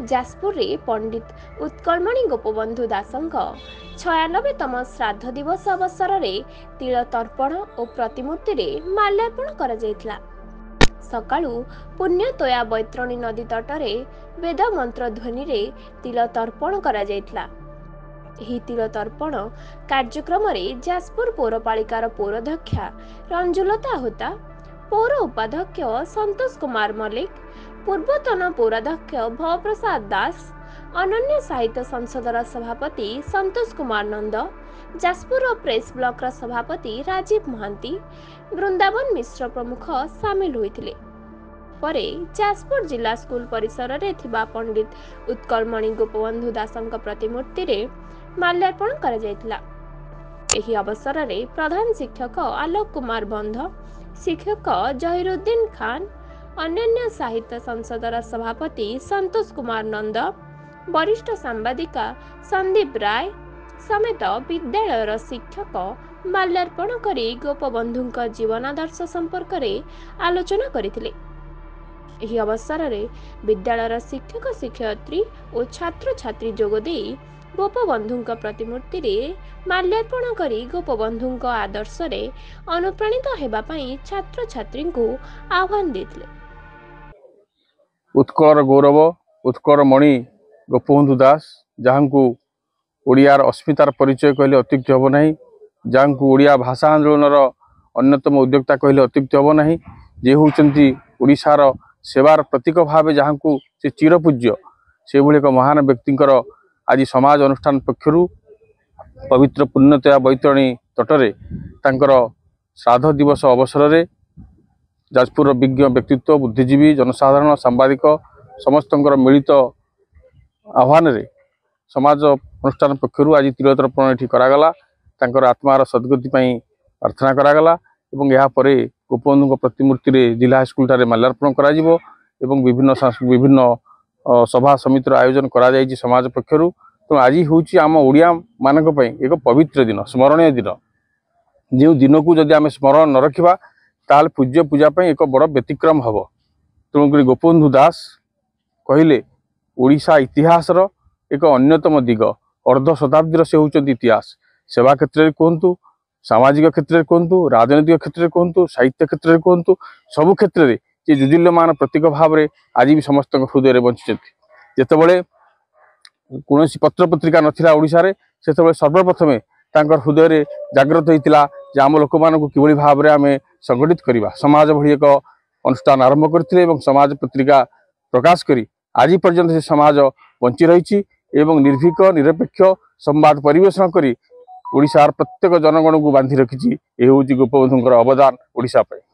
जाजपुर रे पंडित उत्कलमणि गोपबंधु दासंक 96तम श्राद्ध दिवस अवसर रे तिल तर्पण और प्रतिमूर्ति रे माल्यार्पण करा जायतला। सकाळू पुण्य तोया बैतरणी नदी तटरे वेद मंत्र ध्वनि रे तिल तर्पण करा जायतला। ଏହି ତିଳ ତର୍ପଣ କାର୍ଯ୍ୟକ୍ରମରେ ଯାଜପୁର ପୌରପାଳିକାର ପୌରାଧ୍ୟକ୍ଷା ରଞ୍ଜୁଲତା ହୋତା, ପୌର ଉପାଧ୍ୟକ୍ଷ ସନ୍ତୋଷ କୁମାର ମଲ୍ଲିକ, ପୂର୍ବତନ ପୌରାଧ୍ୟକ୍ଷ ଭବପ୍ରସାଦ ଦାସ, ଅନନ୍ୟ ସାହିତ୍ୟ ସଂସଦର ସଭାପତି ସନ୍ତୋଷ କୁମାର ନନ୍ଦ, ଯାଜପୁର ପ୍ରେସ ବ୍ଲକର ସଭାପତି ରାଜୀବ ମହାନ୍ତି, ବୃନ୍ଦାବନ ମିଶ୍ର ପ୍ରମୁଖ ସାମିଲ ହୋଇଥିଲେ। ପରେ ଯାଜପୁର ଜିଲ୍ଲା ସ୍କୁଲ ପରିସରରେ ଥିବା ପଣ୍ଡିତ ଉତ୍କଳମଣି ଗୋପବନ୍ଧୁ ଦାସଙ୍କ ପ୍ରତିମୂର୍ତ୍ତିରେ ମାଲ୍ୟାର୍ପଣ କରାଯାଇଥିଲା। ଏହି ଅବସରରେ ପ୍ରଧାନ ଶିକ୍ଷକ ଆଲୋକ କୁମାର ବନ୍ଧ, ଶିକ୍ଷକ ଜହିରୁଦ୍ଦିନ ଖାନ, ଅନ୍ୟାନ୍ୟ ସାହିତ୍ୟ ସଂସଦର ସଭାପତି ସନ୍ତୋଷ କୁମାର ନନ୍ଦ, ବରିଷ୍ଠ ସାମ୍ବାଦିକା ସନ୍ଦୀପ ରାୟ ସମେତ ବିଦ୍ୟାଳୟର ଶିକ୍ଷକ ମାଲ୍ୟାର୍ପଣ କରି ଗୋପବନ୍ଧୁଙ୍କ ଜୀବନାଦର୍ଶ ସମ୍ପର୍କରେ ଆଲୋଚନା କରିଥିଲେ। ଏହି ଅବସରରେ ବିଦ୍ୟାଳୟର ଶିକ୍ଷକ ଶିକ୍ଷୟିତ୍ରୀ ଓ ଛାତ୍ରଛାତ୍ରୀ ଯୋଗଦେଇ ଗୋପବନ୍ଧୁଙ୍କ ପ୍ରତିମୂର୍ତ୍ତିରେ ମାଲ୍ୟାର୍ପଣ କରି ଗୋପବନ୍ଧୁଙ୍କ ଆଦର୍ଶରେ ଅନୁପ୍ରାଣିତ ହେବା ପାଇଁ ଛାତ୍ରଛାତ୍ରୀଙ୍କୁ ଆହ୍ୱାନ ଦେଇଥିଲେ। उत्कलर गौरव उत्कलमणि गोपबंधु दास जहाँकु ओडियार अस्मितार परिचय कहले अत्युक्ति हेब नहीं, जहाँकु ओडिया भाषा आंदोलनर अन्यतम उद्योक्ता कहले अत्युक्ति हेब नहीं, जे होउचंती ओडिशार सेवार प्रतीक भाव जहाँकु से चिरपूज्य से भली एक महान व्यक्तिंकर आज समाज अनुष्ठान पक्षरु पवित्र पुण्यतया बैतरणी तटरे तांकर श्राद्ध दिवस अवसर रे जाजपुर विज्ञ व्यक्तित्व बुद्धिजीवी जनसाधारण सांबादिक समस्त मिलित आह्वान रे समाज अनुष्ठान पक्षरु आज तिल तर्पण एठी करागला। तांकर आत्मार सद्गति पई प्रार्थना करागला एवं यहाँ पर गोपबंधु प्रतिमूर्ति रे जिला हाईस्कल ठारे माल्यार्पण करा जिवो एवं विभिन्न सभा समितिर आयोजन करा जायछि समाज पक्षरु। तो आज होउछि आम ओडिया मानक पई एक पवित्र दिन, स्मरणीय दिन, जो दिन को जदि आम स्मरण न रखिबा ताल पूज्य पूजा पई एक बड़ व्यतिक्रम हब। तेणुक गोपबंधु दास कहले ओडिशा इतिहासर एक अन्यतम दिग, अर्ध शताब्दीर से होउछन्ति इतिहास। सेवा क्षेत्र में कहतु, सामाजिक क्षेत्र में कहतु, राजनैतिक क्षेत्र में कहतु, साहित्य क्षेत्र में कहतु, सबु क्षेत्र में जे जुदिल्यमान प्रतीक भाव में आज भी समस्त हृदय बंचित। जितेबाला कौन पत्र पत्रिका नथिला ओडिशा रे, सेतेबाला सर्वप्रथमे तांकर हृदय रे जागृत होइतिला जे आम लोक मानकु किभली भाव में आमे संगठित करिबा। समाज भली एक अनुष्ठान आरंभ करथिले एवं समाज पत्रिका प्रकाश करी आज पर्यंत से समाज बंची रही एवं निर्भीक निरपेक्ष संवाद परिवेषण करी ओडिशार प्रत्येक जनगण को बांधि रखिछि। ए होउछि गोपबंधुंकर अवदान ओडिशा पे।